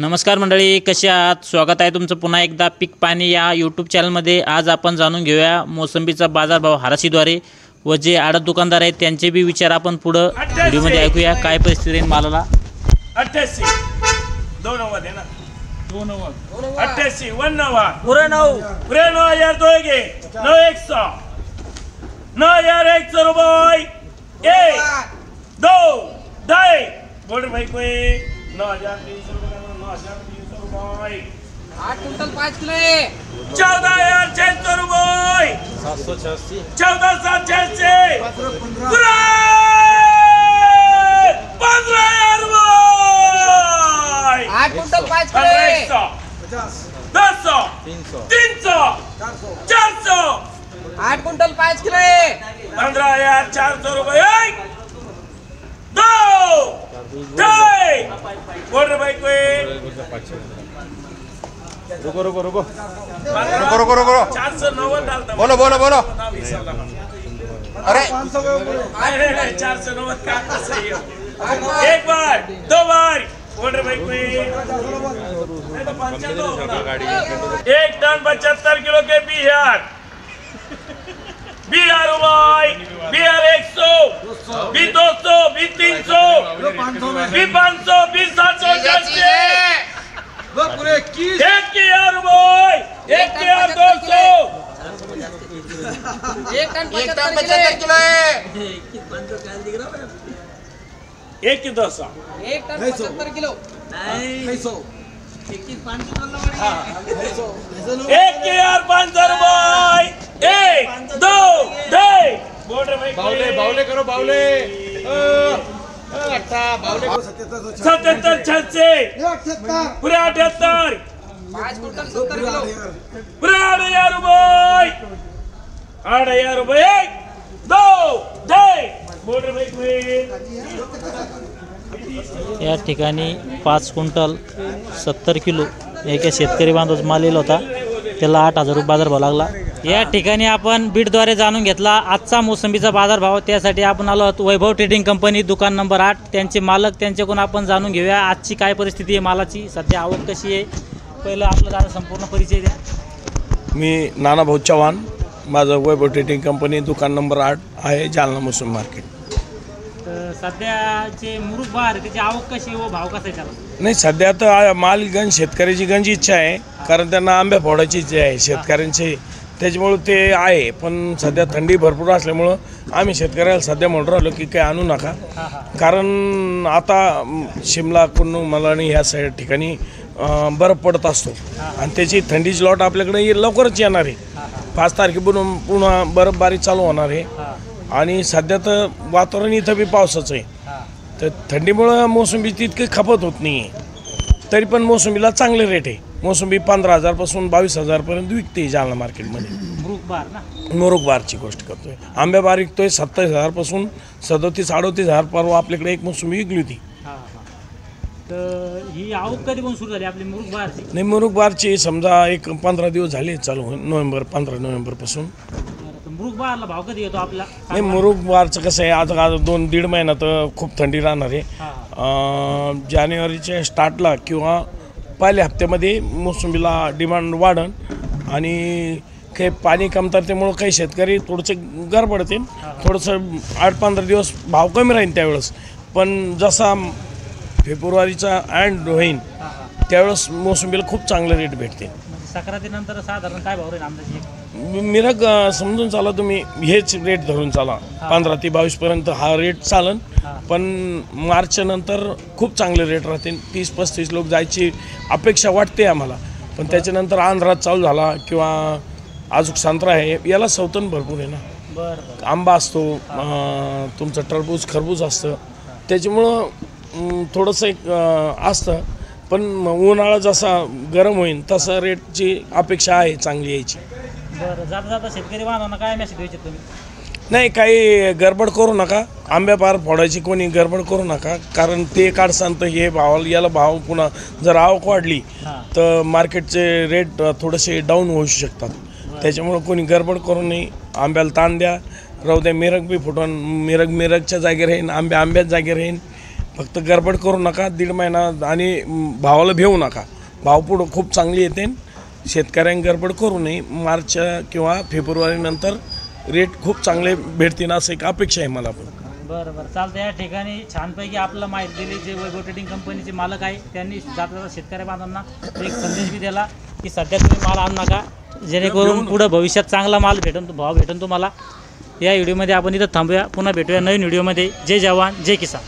नमस्कार मंडळी, कसे आहात? स्वागत आहे तुमचं पुन्हा एकदा पीक पाणी या यूट्यूब चॅनलमध्ये। आज आपण जाणून घेऊया मोसंबीचा बाजारभाव हाराशीद्वारे व जे आडत दुकानदार आहेत त्यांचे बी विचार आपण पुढे व्हिडिओमध्ये ऐकूया। काय परिस्थिती आहे मालाला? 88 290 ना 290 88 190 पुरे 9 पुरे 9000 दोगे 9100 9100 रुपये 1 2 2 बोल भाई कोई 9300 रुपये 9300 रुपये 8 क्विंटल 5 किलो 14600 रुपये 786 14786 पुरे 15000 रुपये 8 क्विंटल 5 किलो 200 300 400 8 क्विंटल 5 किलो 15400 रुपये 1 2 3 बोल रे भाई कोई रुको रुको रुको 490 डालता बोलो बोलो बोलो अरे 490 का सही है। एक बार दो बार बोल रे भाई कोई नहीं तो 500 एक टन 75 किलो के बिहार बिहार रुपये बिहार 100 बी 200 बी 300 बी 500 बी 700 पूरे 21 एक के यार रुपये एक के यार 200 1 टन 75 किलो एक की 200 1 टन 75 किलो एक के यार 500 रुपये 1 2 2 बोल रहे भाई बावले बावले करो बावले अट्टा बावले 77 86 पूरे 78 5 क्विंटल 70 किलो पूरे 8000 रुपये 8000 रुपये 1 2 2 बोल रहे भाई या ठिकाणी 5 क्विंटल 70 किलो एका शेतकरी बांधव माल येला होता, त्याला 8000 रुपये बाजारभाव लागला। या ठिकाणी आपण बीडद्वारे जाणून घेतला आजचा मोसंबीचा बाजारभाव। त्यासाठी आपण आलो आहोत वैभव ट्रेडिंग कंपनी दुकान नंबर 8, त्यांचे मालक, त्यांच्याकडून आपण जाणून घेऊया आजची काय परिस्थिती आहे मालाची, सध्या आवक कशी आहे। पहिलं आपलं जरा संपूर्ण परिचय द्या। मी नानाभाऊ चव्हाण, माझं वैभव ट्रेडिंग कंपनी दुकान नंबर 8 आहे, जालना मोसंबी मार्केट। तर सध्याचे मुरुक बहार त्याची आवक कशी व भाव कसा आहे त्याला? नाही, सध्या तर माल गंज शेतकऱ्याची गंज इच्छा आहे, कारण त्यांना आंबे फोडायची इच्छा आहे शेतकऱ्यांची, त्याच्यामुळं ते आहे। पण सध्या थंडी भरपूर असल्यामुळं आम्ही शेतकऱ्याला सध्या म्हणून राहिलो की काही आणू नका, कारण आता शिमला कुन्नू मलाणी ह्या साईड ठिकाणी बर्फ पडत असतो आणि त्याची थंडीची लॉट आपल्याकडे लवकरच येणार आहे। 5 तारखेपासून पुन्हा बर्फबारी चालू होणार आहे आणि सध्या तर वातावरण इथं बी पावसाचं आहे, तर थंडीमुळं मोसंबी तितकी खपत होत नाही आहे। तरी पण मोसंबीला चांगले रेट आहे। मोसंबी 15,000 पासून 22,000 पर्यंत विकते जालना मार्केटमध्ये। मुरुक बहार ना, मोरोक बारची गोष्ट करतोय। आंबे बार विकतोय 27,000 पासून 37-38,000 परवा आपल्याकडे एक मोसंबी विकली होती। तर ही आवक कधी पण सुरू झाली आपली मुरुक बहारची? नाही, मोरोक बारची समजा एक 15 दिवस झाले चालू, 15 नोव्हेंबर पासून। मुरुक बहारला भाव कधी येतो आपला? नाही, मोरोक बारचं कसं आहे, आता 2-1.5 महिन्यात खूप थंडी राहणार आहे। जानेवारीच्या स्टार्टला किंवा पहिल्या हप्त्यामध्ये मोसंबीला डिमांड वाढन आणि काही पाणी कमतरतेमुळं काही शेतकरी थोडंसे गडबडतील, थोडंसं 8-15 दिवस भाव कमी राहील त्यावेळेस। पण जसा फेब्रुवारीचा एंड होईल त्यावेळेस मोसंबीला खूप चांगले रेट भेटते। सक्रातीनंतर साधारण काय भाव राहील अंदाजे? मिरग समजून चाला तुम्ही, हेच रेट धरून चाला, 15 ते 22 पर्यंत हा रेट चालन। पण मार्चच्या नंतर खूप चांगले रेट राहतील, 30-35 लोक जायची अपेक्षा वाटते आम्हाला। पण त्याच्यानंतर आंध्रात चालू झाला किंवा अजून संत्रा आहे, याला सवतन भरपूर आहे ना, बरं आंबा असतो, तुमचं टरबूज खरबूज असतं, त्याच्यामुळं थोडंसं एक असतं। पण उन्हाळा जसा गरम होईल तसा रेटची अपेक्षा आहे चांगली यायची। बरं, जाता जाता शेतकरी बांधवांना काय मेसेज द्यायचे तुम्ही? नाही, काही गडबड करू नका, आंब्या पार फोडायची कोणी गडबड करू नका, कारण ते काढसान तर हे भावाला याला भाव पुन्हा जर आवक वाढली तर मार्केटचे रेट थोडेसे डाऊन होऊ शकतात। त्याच्यामुळं कोणी गडबड करू नये, आंब्याला ताण द्या, राहू द्या, मिरग बी फुटून मिरगच्या जागी राहीन, आंब्याच जागी राहीन। फक्त गडबड करू नका 1.5 महिना आणि भावाला भेऊ नका. भाव पुढं खूप चांगली येते. शेतकऱ्यांनी गडबड करू नये. मार्च किंवा फेब्रुवारीनंतर रेट खूप चांगले भेटतील असं एक अपेक्षा आहे मला पण. बरं बरं चालतं. या ठिकाणी छानपैकी आपलं माहिती दिली. जे वैभव ट्रेडिंग कंपनीचे मालक आहे त्यांनी जाता शेतकरी बांधवांना एक संदेश बी दिला की सध्या तुम्ही माल आणू नका, जेणेकरून पुढं भविष्यात चांगला माल भेटून भाव भेटून तुम्हाला. या व्हिडिओमध्ये आपण इथं थांबूया. पुन्हा भेटूया नवीन व्हिडिओमध्ये. जय जवान जय किसान.